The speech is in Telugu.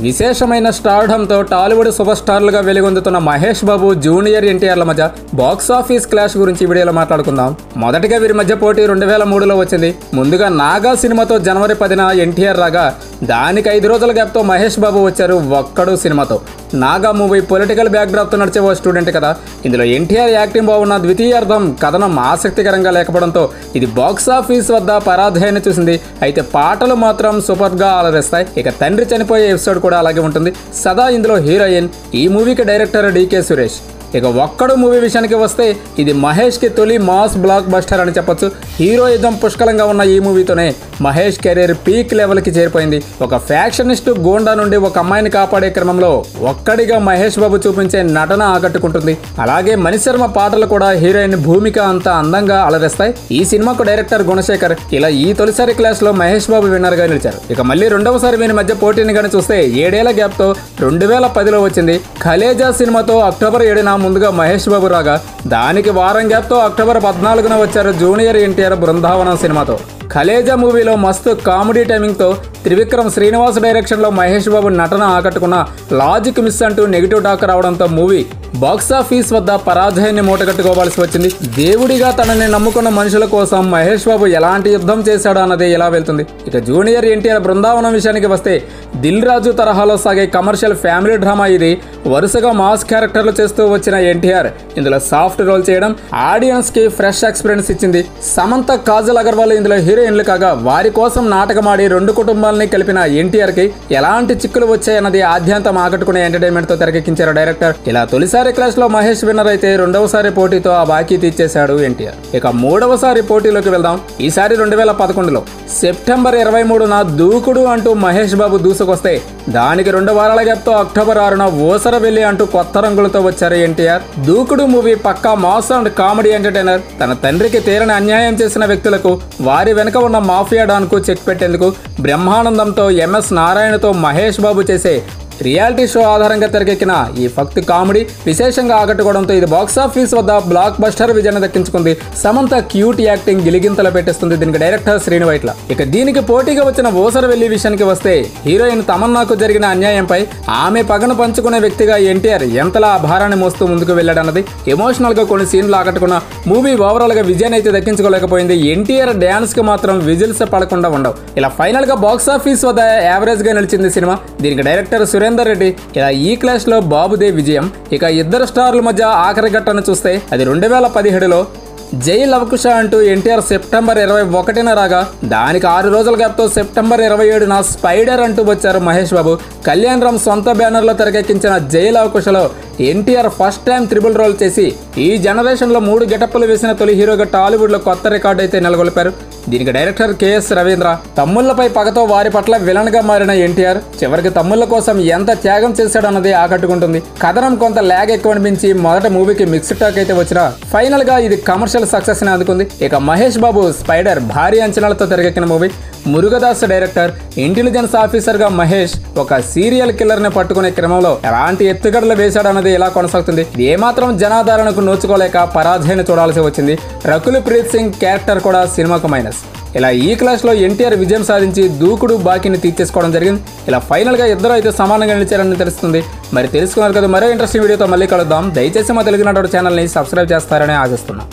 విశేషమైన స్టార్డంతో టాలీవుడ్ సూపర్ స్టార్లుగా వెలుగొందుతున్న మహేష్ బాబు జూనియర్ ఎన్టీఆర్ల మధ్య బాక్స్ ఆఫీస్ క్లాష్ గురించి ఈ వీడియోలో మాట్లాడుకుందాం. మొదటిగా వీరి మధ్య పోటీ 2003లో వచ్చింది. ముందుగా నాగా సినిమాతో జనవరి 10న ఎన్టీఆర్ రాగా దానికి 5 రోజుల గ్యాప్తో మహేష్ బాబు వచ్చారు ఒక్కడు సినిమాతో. నాగా మూవీ పొలిటికల్ బ్యాక్డ్రాప్తో నడిచే ఓ స్టూడెంట్ కదా. ఇందులో ఎన్టీఆర్ యాక్టింగ్ బాగున్న ద్వితీయార్థం కథనం ఆసక్తికరంగా లేకపోవడంతో ఇది బాక్స్ ఆఫీస్ వద్ద పరాజయాన్ని చూసింది. అయితే పాటలు మాత్రం సూపర్గా అలరిస్తాయి. ఇక తండ్రి చనిపోయే ఎపిసోడ్ కూడా అలాగే ఉంటుంది. సదా ఇందులో హీరోయిన్. ఈ మూవీకి డైరెక్టర్ డికే సురేష్. ఇక ఒక్కడు మూవీ విషయానికి వస్తే ఇది మహేష్కి తొలి మాస్ బ్లాక్ బస్టర్ అని చెప్పొచ్చు. హీరోయిజం పుష్కలంగా ఉన్న ఈ మూవీతోనే మహేష్ కెరీర్ పీక్ లెవెల్కి చేరిపోయింది. ఒక ఫ్యాక్షనిస్ట్ గోండా నుండి ఒక అమ్మాయిని కాపాడే క్రమంలో ఒక్కడిగా మహేష్ బాబు చూపించే నటన ఆకట్టుకుంటుంది. అలాగే మణిశర్మ పాటలు కూడా హీరోయిన్ భూమిక అంత అందంగా అలరిస్తాయి. ఈ సినిమాకు డైరెక్టర్ గుణశేఖర్. ఇలా ఈ తొలిసారి క్లాస్ లో మహేష్ బాబు విన్నర్ గా నిలిచారు. ఇక మళ్ళీ రెండవసారి వీరి మధ్య పోటీని కానీ చూస్తే 7 ఏళ్ల గ్యాప్ తో 2010లో వచ్చింది. ఖలేజా సినిమాతో అక్టోబర్ 7న ముందుగా మహేష్ బాబు రాగా దానికి వారం గ్యాప్ తో అక్టోబర్ 14న వచ్చారు జూనియర్ ఎన్టీఆర్ బృందావనం సినిమాతో. ఖలేజా మూవీలో మస్తు కామెడీ టైమింగ్తో త్రివిక్రమ్ శ్రీనివాస్ డైరెక్షన్లో మహేష్ బాబు నటన ఆకట్టుకున్న లాజిక్ మిస్ అంటూ నెగిటివ్ టాక్ రావడంతో మూవీ బాక్సాఫీస్ వద్ద పరాజయాన్ని మూటగట్టుకోవాల్సి వచ్చింది. దేవుడిగా తనని నమ్ముకున్న మనుషుల కోసం మహేష్ బాబు ఎలాంటి యుద్ధం చేశాడో అన్నది ఎలా వెళ్తుంది. ఇక జూనియర్ ఎన్టీఆర్ బృందావనం విషయానికి వస్తే దిల్ రాజు తరహాలో సాగే కమర్షియల్ ఫ్యామిలీ డ్రామా ఇది. వరుసగా మాస్ క్యారెక్టర్లు చేస్తూ వచ్చిన ఎన్టీఆర్ ఇందులో సాఫ్ట్ రోల్ చేయడం ఆడియన్స్ కి ఫ్రెష్ ఎక్స్పీరియన్స్ ఇచ్చింది. సమంత, కాజల్ అగర్వాల్ ఇందులో హీరోయిన్లు కాగా వారి కోసం నాటకమాడి 2 కుటుంబాలని కలిపిన ఎన్టీఆర్ కి ఎలాంటి చిక్కులు వచ్చాయన్నది ఆద్యంతం ఆకట్టుకునే ఎంటర్టైన్మెంట్ తో తెరకెక్కించారు డైరెక్టర్. ఇలా తొలిసారి క్లాస్ లో మహేష్ విన్నర్ అయితే రెండవసారి పోటీతో ఆ బాకీ తీర్చేశాడు ఎన్టీఆర్. ఇక మూడవసారి పోటీలోకి వెళ్దాం. ఈసారి 2011లో సెప్టెంబర్ 23న దూకుడు అంటూ మహేష్ బాబు దూసుకొస్తే దానికి 2 వారాల గ్యాప్తో అక్టోబర్ 6న ఓసరవెల్లి అంటూ కొత్త రంగులతో వచ్చారు ఎన్టీఆర్. దూకుడు మూవీ పక్కా మాస్ అండ్ కామెడీ ఎంటర్టైనర్. తన తండ్రికి తీరని అన్యాయం చేసిన వ్యక్తులకు వారి వెనుక ఉన్న మాఫియా డాన్కు చెక్ పెట్టేందుకు బ్రహ్మానందంతో ఎంఎస్ నారాయణతో మహేష్ బాబు చేసే రియాలిటీ షో ఆధారంగా తెరకెక్కిన ఈ ఫక్త్ కామెడీ విశేషంగా ఆకట్టుకోవడంతో ఇది బాక్సాఫీస్ వద్ద బ్లాక్ బస్టర్ విజయాన్ని దక్కించుకుంది. సమంత క్యూట్ యాక్టింగ్ గిలిగింతలు పెట్టేస్తుంది దీనికి డైరెక్టర్ శ్రీను వైట్ల. ఇక దీనికి పోటీగా వచ్చిన ఓసరవెల్లి విషయానికి వస్తే హీరోయిన్ తమన్నాకు జరిగిన అన్యాయంపై ఆమె పగను పంచుకునే వ్యక్తిగా ఎన్టీఆర్ ఎంతలా భారాన్ని మోస్తూ ముందుకు వెళ్ళాడన్నది ఎమోషనల్ గా కొన్ని సీన్లు ఆకట్టుకున్న మూవీ ఓవరాల్ గా విజయాన్ని అయితే దక్కించుకోలేకపోయింది. ఎన్టీఆర్ డ్యాన్స్ కి మాత్రం విజిల్స్ పడకుండా ఉండవు. ఇలా ఫైనల్ గా బాక్సాఫీస్ వద్ద యావరేజ్ గా నిలిచింది సినిమా. దీనికి డైరెక్టర్ సురేందర్ రెడ్డి. ఇలా ఈ క్లాష్ లో బాబుదే విజయం. ఇక ఇద్దరు స్టార్ల మధ్య ఆఖరి ఘట్టను చూస్తే అది 2017లో జై లవకుశ అంటూ ఎన్టీఆర్ సెప్టెంబర్ 21న రాగా దానికి 6 రోజుల గ్యాప్తో సెప్టెంబర్ 27న స్పైడర్ అంటూ వచ్చారు మహేష్ బాబు. కళ్యాణ్ రామ్ సొంత బ్యానర్లో తెరకెక్కించిన జై లవకుశలో NTR first time triple role చేసి ఈ జనరేషన్లో 3 గెటప్పులు వేసిన తొలి హీరోగా టాలీవుడ్లో కొత్త రికార్డు అయితే నెలకొల్పారు. దీనికి డైరెక్టర్ కెఎస్ రవీంద్ర. తమ్ముళ్లపై పగతో వారి పట్ల విలన్ గా మారిన ఎన్టీఆర్ చివరికి తమ్ముళ్ల కోసం ఎంత త్యాగం చేశాడన్నది ఆకట్టుకుంటుంది. కథనం కొంత ల్యాగ్ ఎక్కువ అనిపించి మొదట మూవీకి మిక్స్డ్ టాక్ అయితే వచ్చినా ఫైనల్ గా ఇది కమర్షియల్ సక్సెస్ ని అందుకుంది. ఇక మహేష్ బాబు స్పైడర్ భారీ అంచనాలతో తెరకెక్కిన movie. Murugadoss director. Intelligence officer గా మహేష్ ఒక సీరియల్ కిల్లర్ ని పట్టుకునే క్రమంలో ఎలాంటి ఎత్తుగడలు వేశాడన్నది ఎలా కొనసాగుతుంది. ఏమాత్రం జనాదరణకు నోచుకోలేక పరాజయాన్ని చూడాల్సి వచ్చింది. రకుల్ ప్రీత్ సింగ్ క్యారెక్టర్ కూడా సినిమాకు మైనస్. ఇలా ఈ క్లాస్ లో ఎన్టీఆర్ విజయం సాధించి దూకుడు బాకీని తీర్చేసుకోవడం జరిగింది. ఇలా ఫైనల్ గా ఇద్దరు అయితే సమానంగా నిలిచారని తెలుస్తుంది. మరి తెలుసుకున్నారు కదా, మరో ఇంట్రెస్టింగ్ వీడియోతో మళ్ళీ కలుద్దాం. దయచేసి మా తెలుగు నాటోడు ఛానల్ని సబ్స్క్రైబ్ చేస్తారని ఆశిస్తున్నాం.